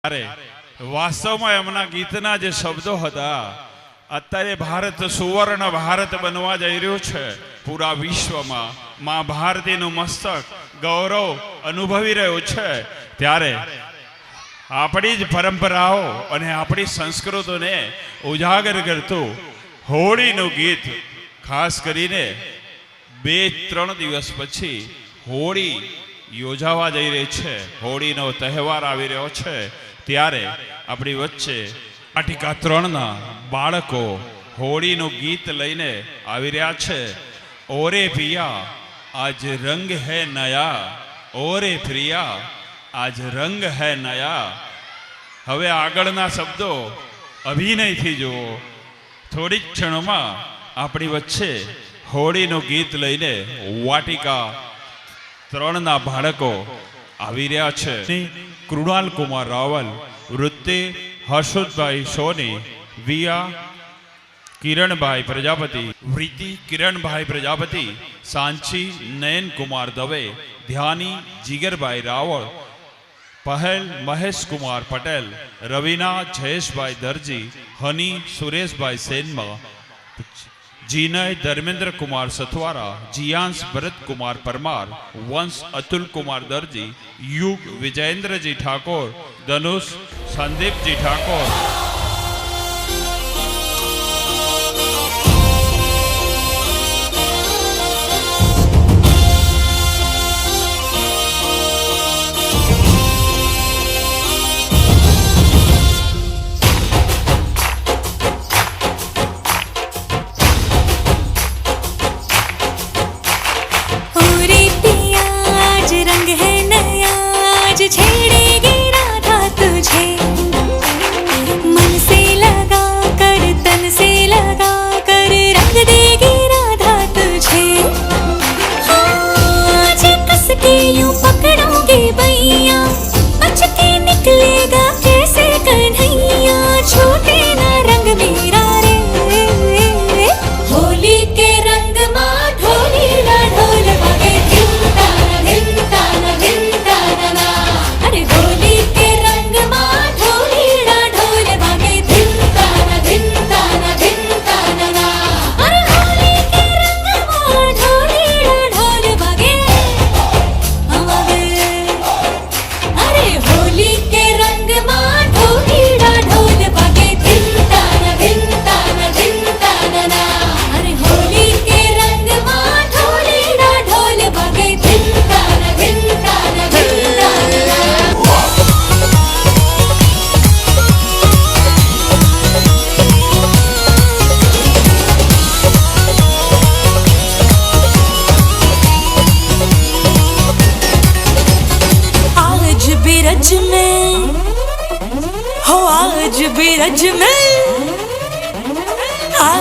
अरे वास्तवમાં એમના ગીતના જે શબ્દો હતા અત્યારે ભારત સુવર્ણ ભારત બનવા જઈ રહ્યું છે પૂરા વિશ્વમાં માં ભારતીનું મસ્તક ગૌરવ અનુભવી રહ્યું છે ત્યારે આપણી જ પરંપરાઓ અને આપણી સંસ્કૃતિને ઉજાગર કરતું હોળીનું ગીત ખાસ કરીને 2-3 દિવસ પછી હોળી યોજાવા જઈ રહી છે હોળીનો તહેવાર આવી રહ્યો છે ત્યારે આપણી વચ્ચે વાટિકા 3ના બાળકો હોળીનું ગીત લઈને આવી રહ્યા છે ઓરે પિયા આજ રંગ હે નયા ઓરે પ્રિયા આજ રંગ હે નયા હવે આગળના શબ્દો અભિનયથી જુઓ થોડી ક્ષણોમાં આપણી વચ્ચે હોળીનું ગીત લઈને વાટિકા 3ના બાળકો આવી રહ્યા છે કૃણાલ કુમાર રાવલ વૃત્તિ હર્ષદભાઈ સોની વિયા કિરણભાઈ પ્રજાપતિ વૃત્તિ કિરણભાઈ પ્રજાપતિ સાંચી નયન કુમાર દવે ધ્યાની જીગરભાઈ રાવળ પહેલ મહેશ કુમાર પટેલ રવિના જયેશભાઈ દરજી હની સુરેશભાઈ સેનમાં जीनय धर्मेंद्र कुमार सथवारा जियांश भरत कुमार परमार वंश अतुल कुमार दर्जी युग विजयेंद्र जी ठाकुर धनुष संदीप जी ठाकुर छेड़ेगी राधा तुझे मन से लगा कर तन से लगा कर रंग देगी राधा तुझे आज कस के यूं पकड़ोगे बैया बच के निकलेगा कैसे कन्हैया छूटे ना रंग मेरा रे होली के रंग माँ ढोली ना ढोल बगे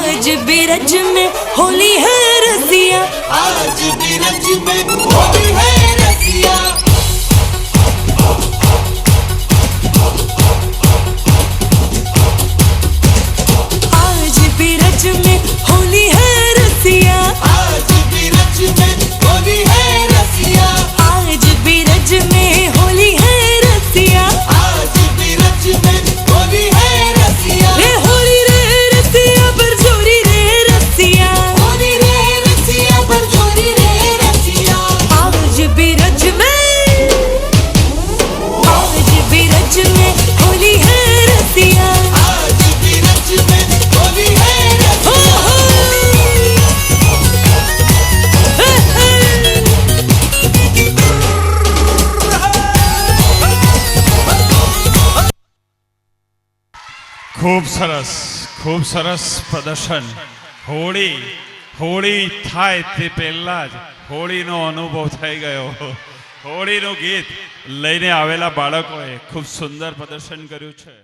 आज बिरज में होली है रसिया आज बिरज में होली है रसिया आज बिरज में होली है रसिया आज बिरज में होली है रसिया आज बिरज में होली है रसिया आज बिरज में होली है रसिया रे होली रे रसिया बरजोरी रे रसिया होली रे रसिया बरजोरी रे रसिया आज बिरज में होली है रसिया आज बिरज में होली है रसिया ખૂબ સરસ પ્રદર્શન હોળી હોળી થાય તે પહેલા જ હોળીનો અનુભવ થઈ ગયો હોળીનું ગીત લઈને આવેલા બાળકોએ ખૂબ સુંદર પ્રદર્શન કર્યું છે।